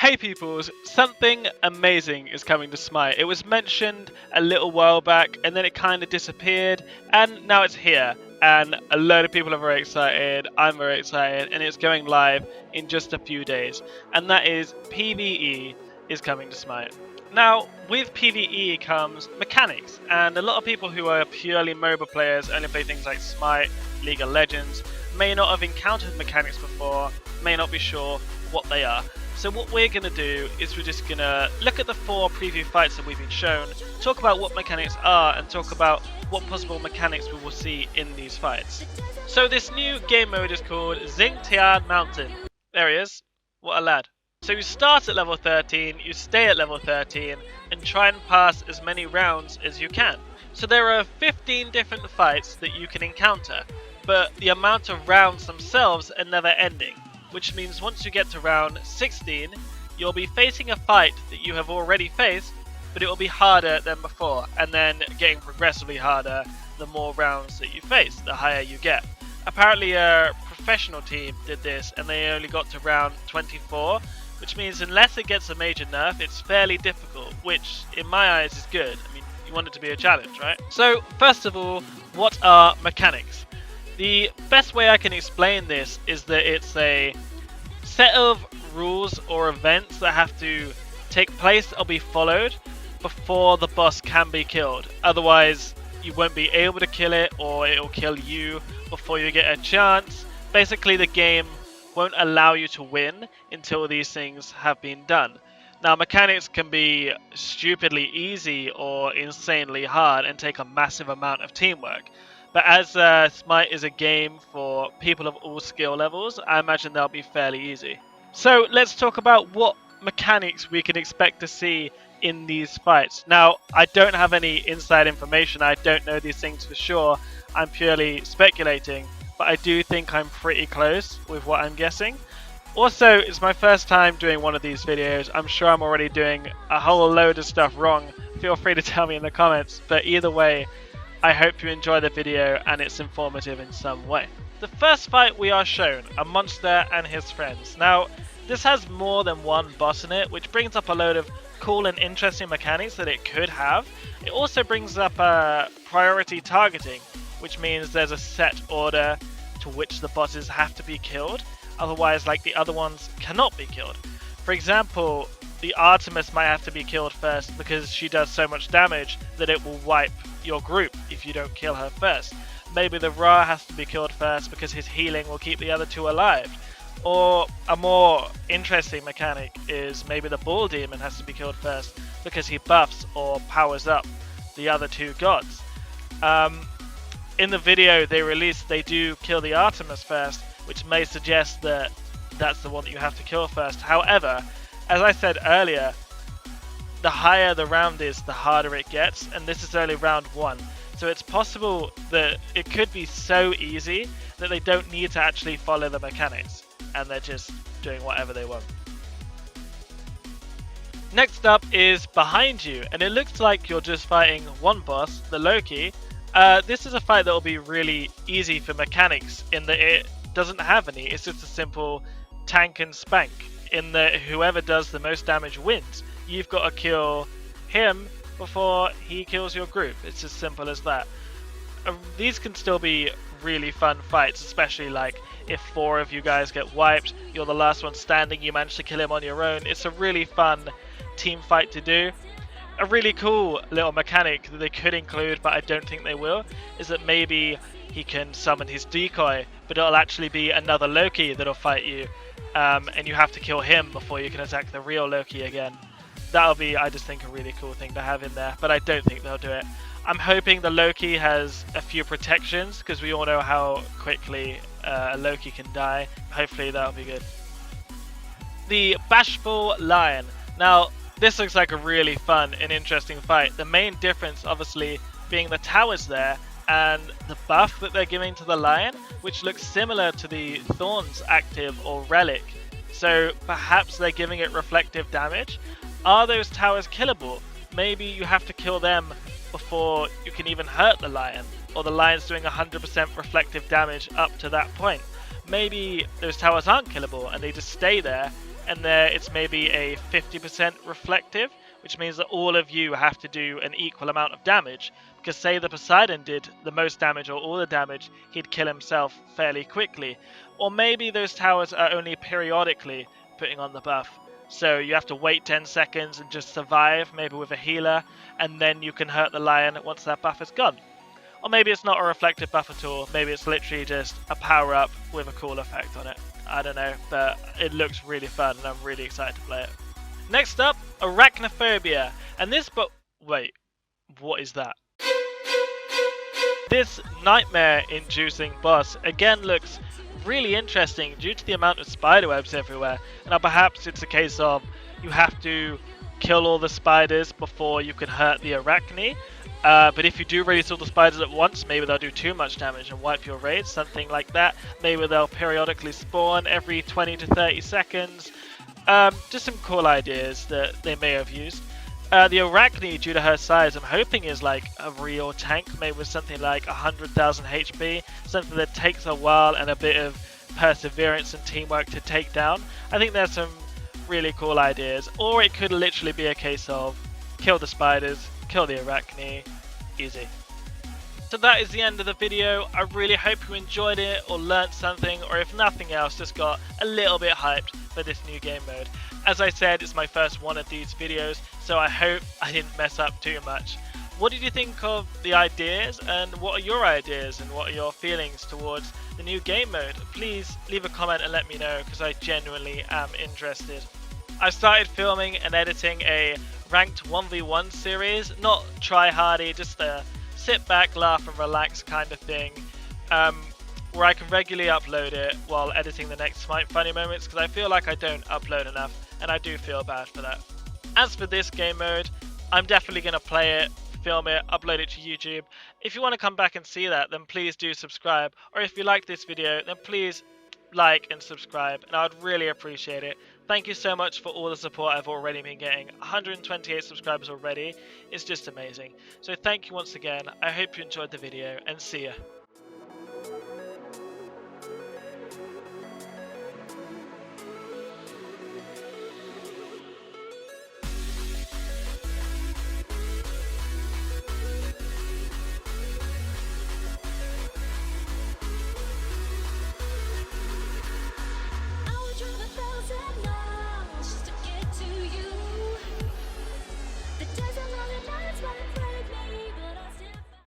Hey peoples, something amazing is coming to Smite. It was mentioned a little while back and then it kind of disappeared and now it's here and a load of people are very excited, I'm very excited, and it's going live in just a few days, and that is PvE is coming to Smite. Now with PvE comes mechanics, and a lot of people who are purely MOBA players only play things like Smite, League of Legends, may not have encountered mechanics before, may not be sure what they are. So what we're going to do is we're just going to look at the 4 preview fights that we've been shown, talk about what mechanics are, and talk about what possible mechanics we will see in these fights. So this new game mode is called Xing Tian Mountain. There he is. What a lad. So you start at level 13, you stay at level 13, and try and pass as many rounds as you can. So there are 15 different fights that you can encounter, but the amount of rounds themselves are never ending. Which means once you get to round 16, you'll be facing a fight that you have already faced, but it will be harder than before, and then getting progressively harder the more rounds that you face, the higher you get. Apparently a professional team did this, and they only got to round 24, which means unless it gets a major nerf, it's fairly difficult, which in my eyes is good. I mean, you want it to be a challenge, right? So first of all, what are mechanics? The best way I can explain this is that it's a set of rules or events that have to take place or be followed before the boss can be killed. Otherwise, you won't be able to kill it, or it will kill you before you get a chance. Basically, the game won't allow you to win until these things have been done. Now, mechanics can be stupidly easy or insanely hard and take a massive amount of teamwork. But as Smite is a game for people of all skill levels, I imagine they'll be fairly easy. So let's talk about what mechanics we can expect to see in these fights. Now, I don't have any inside information, I don't know these things for sure, I'm purely speculating, but I do think I'm pretty close with what I'm guessing. Also, it's my first time doing one of these videos, I'm sure I'm already doing a whole load of stuff wrong, feel free to tell me in the comments, but either way, I hope you enjoy the video and it's informative in some way. The first fight we are shown, a monster and his friends. Now, this has more than one boss in it, which brings up a load of cool and interesting mechanics that it could have. It also brings up priority targeting, which means there's a set order to which the bosses have to be killed, otherwise like the other ones cannot be killed. For example, the Artemis might have to be killed first because she does so much damage that it will wipe your group if you don't kill her first. Maybe the Ra has to be killed first because his healing will keep the other two alive. Or a more interesting mechanic is maybe the Bull Demon has to be killed first because he buffs or powers up the other two gods. In the video they do kill the Artemis first, which may suggest that that's the one that you have to kill first. However, as I said earlier, the higher the round is, the harder it gets, and this is only round 1. So it's possible that it could be so easy that they don't need to actually follow the mechanics, and they're just doing whatever they want. Next up is behind you, and it looks like you're just fighting one boss, the Loki. This is a fight that will be really easy for mechanics, in that it doesn't have any, it's just a simple tank and spank, in that whoever does the most damage wins. You've got to kill him before he kills your group. It's as simple as that. These can still be really fun fights, especially like if 4 of you guys get wiped, you're the last one standing, you manage to kill him on your own. It's a really fun team fight to do. A really cool little mechanic that they could include, but I don't think they will, is that maybe he can summon his decoy, but it'll actually be another Loki that'll fight you, and you have to kill him before you can attack the real Loki again. That'll be, I just think, a really cool thing to have in there, but I don't think they'll do it. I'm hoping the Loki has a few protections, because we all know how quickly a Loki can die. Hopefully that'll be good. The Bashful Lion. Now, this looks like a really fun and interesting fight. The main difference, obviously, being the towers there, and the buff that they're giving to the lion, which looks similar to the Thorns active or relic. So perhaps they're giving it reflective damage. Are those towers killable? Maybe you have to kill them before you can even hurt the lion, or the lion's doing 100% reflective damage up to that point. Maybe those towers aren't killable and they just stay there and there it's maybe a 50% reflective, which means that all of you have to do an equal amount of damage. Because say the Poseidon did the most damage or all the damage, he'd kill himself fairly quickly. Or maybe those towers are only periodically putting on the buff. So you have to wait 10 seconds and just survive, maybe with a healer, and then you can hurt the lion once that buff is gone. Or maybe it's not a reflective buff at all, maybe it's literally just a power up with a cool effect on it. I don't know, but it looks really fun and I'm really excited to play it. Next up, Arachnophobia. And this wait, what is that? This nightmare-inducing boss again looks really interesting due to the amount of spiderwebs everywhere. Now perhaps it's a case of you have to kill all the spiders before you can hurt the Arachne. But if you do release all the spiders at once, maybe they'll do too much damage and wipe your raid, something like that. Maybe they'll periodically spawn every 20 to 30 seconds. Just some cool ideas that they may have used. The Arachne, due to her size, I'm hoping is like a real tank, maybe with something like 100,000 HP, something that takes a while and a bit of perseverance and teamwork to take down. I think there's some really cool ideas. Or it could literally be a case of kill the spiders, kill the Arachne, easy. So that is the end of the video. I really hope you enjoyed it or learnt something, or if nothing else, just got a little bit hyped for this new game mode. As I said, it's my first one of these videos, so I hope I didn't mess up too much. What did you think of the ideas, and what are your ideas and what are your feelings towards the new game mode? Please leave a comment and let me know, because I genuinely am interested. I started filming and editing a ranked 1v1 series, not try-hardy, just a sit back, laugh and relax kind of thing, where I can regularly upload it while editing the next Smite funny moments, because I feel like I don't upload enough and I do feel bad for that. As for this game mode, I'm definitely going to play it, film it, upload it to YouTube. If you want to come back and see that, then please do subscribe, or if you like this video, then please like and subscribe, and I would really appreciate it. Thank you so much for all the support I've already been getting. 128 subscribers already. It's just amazing. So thank you once again. I hope you enjoyed the video, and see ya.